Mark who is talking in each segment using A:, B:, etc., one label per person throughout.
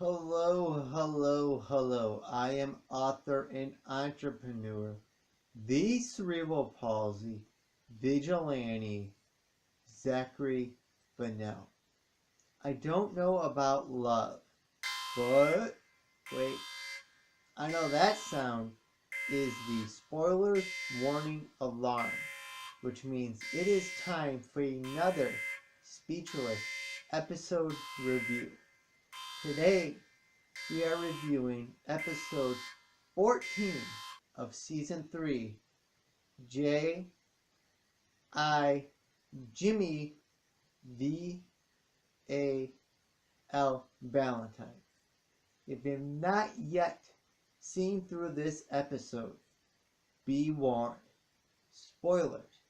A: Hello, hello, hello. I am author and entrepreneur, the cerebral palsy vigilante, Zachary Bunnell. I don't know about love, but wait, I know that sound is the spoilers warning alarm, which means it is time for another speechless episode review. Today, we are reviewing episode 14 of season 3, J. I. Jimmy V. A. L. Valentine. If you've not yet seen through this episode, be warned. Spoilers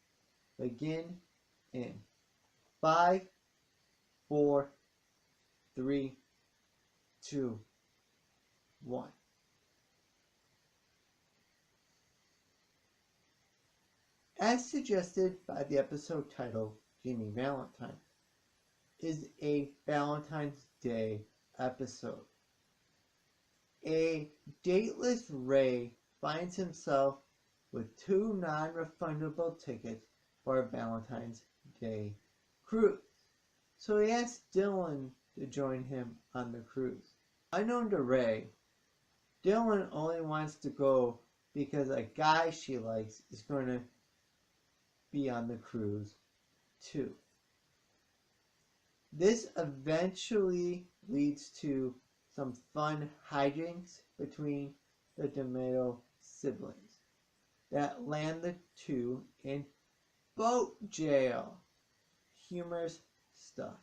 A: begin in 5, 4, 3, 2, 1. As suggested by the episode title, Jimmy Valentine is a Valentine's Day episode. A dateless Ray finds himself with 2 non-refundable tickets for a Valentine's Day cruise. So he asks Dylan to join him on the cruise. Unknown to Ray, Dylan only wants to go because a guy she likes is going to be on the cruise too. This eventually leads to some fun hijinks between the D'Amato siblings that land the two in boat jail. Humorous stuff.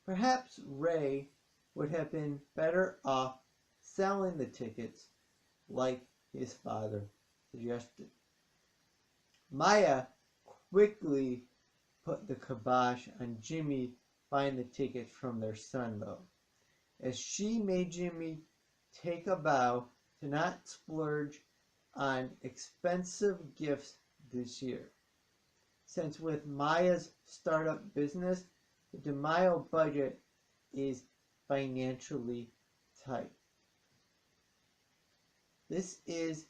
A: Perhaps Ray would have been better off selling the tickets like his father suggested. Maya quickly put the kibosh on Jimmy buying the tickets from their son, though, as she made Jimmy take a vow to not splurge on expensive gifts this year. Since with Maya's startup business, the DeMaio budget is financially tight. This is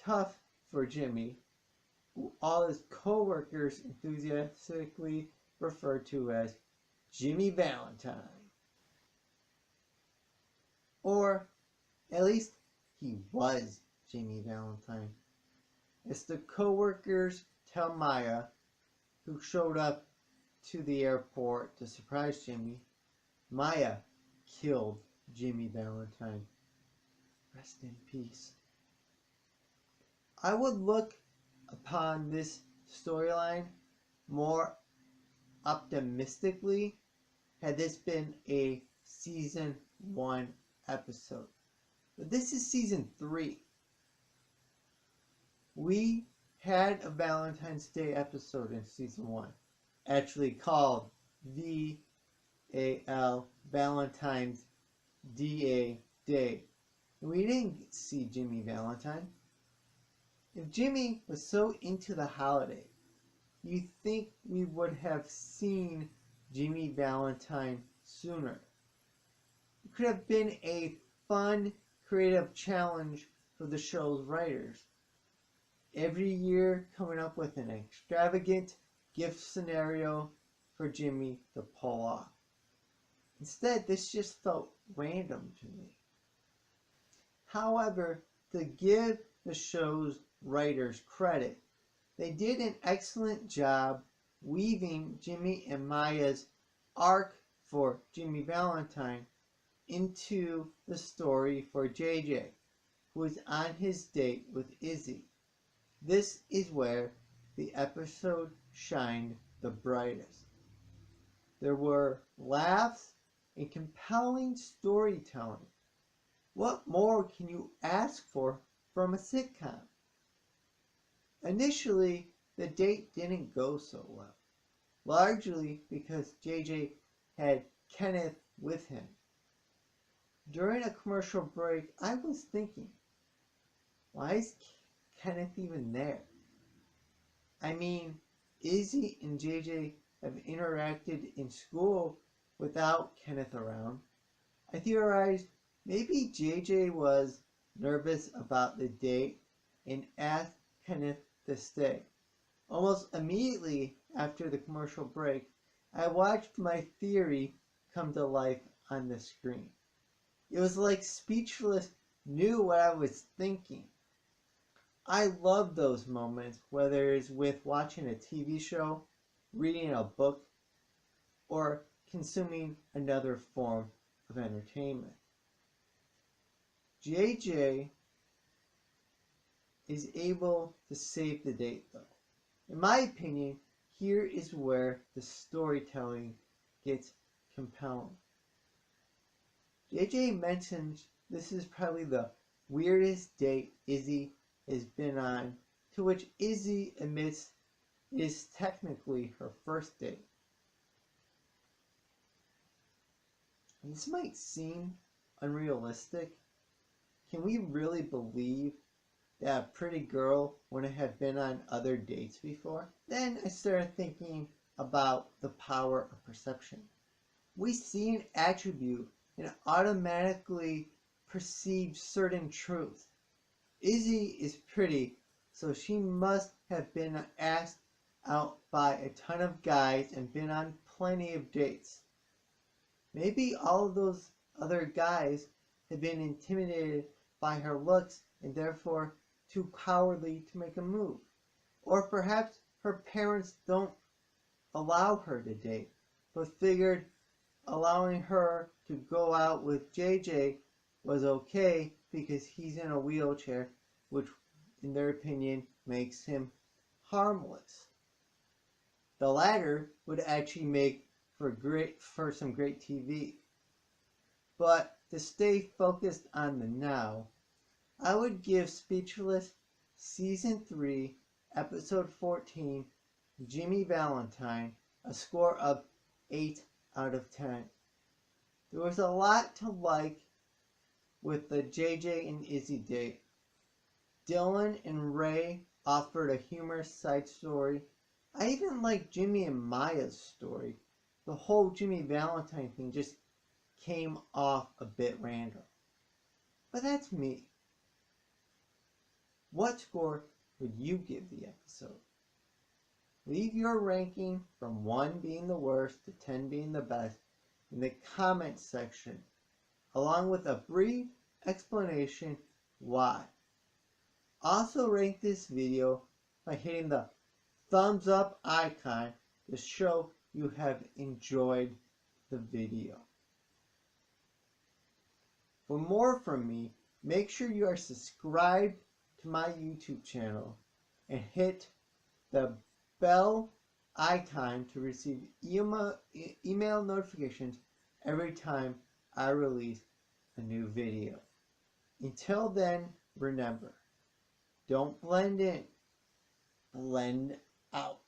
A: tough for Jimmy, who all his co-workers enthusiastically refer to as Jimmy Valentine. Or at least he was Jimmy Valentine. As the co-workers tell Maya, who showed up to the airport to surprise Jimmy, Maya killed Jimmy Valentine. Rest in peace. I would look upon this storyline more optimistically had this been a season 1 episode. But this is season 3. We had a Valentine's Day episode in season 1, actually called VAL Valentine's DA Day. And we didn't see Jimmy Valentine. If Jimmy was so into the holiday, you'd think we would have seen Jimmy Valentine sooner. It could have been a fun, creative challenge for the show's writers. Every year coming up with an extravagant gift scenario for Jimmy to pull off. Instead, this just felt random to me. However, to give the show's writers credit, they did an excellent job weaving Jimmy and Maya's arc for Jimmy Valentine into the story for JJ, who is on his date with Izzy. This is where the episode shined the brightest. There were laughs and compelling storytelling. What more can you ask for from a sitcom? Initially, the date didn't go so well, largely because JJ had Kenneth with him. During a commercial break, I was thinking, why is Kenneth even there? I mean, Izzy and JJ have interacted in school without Kenneth around. I theorized maybe JJ was nervous about the date and asked Kenneth to stay. Almost immediately after the commercial break, I watched my theory come to life on the screen. It was like Speechless knew what I was thinking. I love those moments, whether it's with watching a TV show, reading a book, or consuming another form of entertainment. JJ is able to save the date though. In my opinion, here is where the storytelling gets compelling. JJ mentions this is probably the weirdest date Izzy has been on, to which Izzy admits it is technically her first date. This might seem unrealistic. Can we really believe that a pretty girl wouldn't have been on other dates before? Then I started thinking about the power of perception. We see an attribute and automatically perceive certain truth. Izzy is pretty, so she must have been asked out by a ton of guys and been on plenty of dates. Maybe all of those other guys have been intimidated by her looks and therefore too cowardly to make a move. Or perhaps her parents don't allow her to date, but figured allowing her to go out with JJ was okay because he's in a wheelchair, which in their opinion makes him harmless. The latter would actually make for some great TV. But to stay focused on the now, I would give Speechless Season 3, Episode 14, Jimmy Valentine, a score of 8 out of 10. There was a lot to like with the JJ and Izzy date. Dylan and Ray offered a humorous side story. I even liked Jimmy and Maya's story. The whole Jimmy Valentine thing just came off a bit random. But that's me. What score would you give the episode? Leave your ranking from 1 being the worst to 10 being the best in the comments section, along with a brief explanation why. Also rate this video by hitting the thumbs up icon to show you have enjoyed the video. For more from me, make sure you are subscribed to my YouTube channel and hit the bell icon to receive email notifications every time I release a new video. Until then, remember, don't blend in, blend out.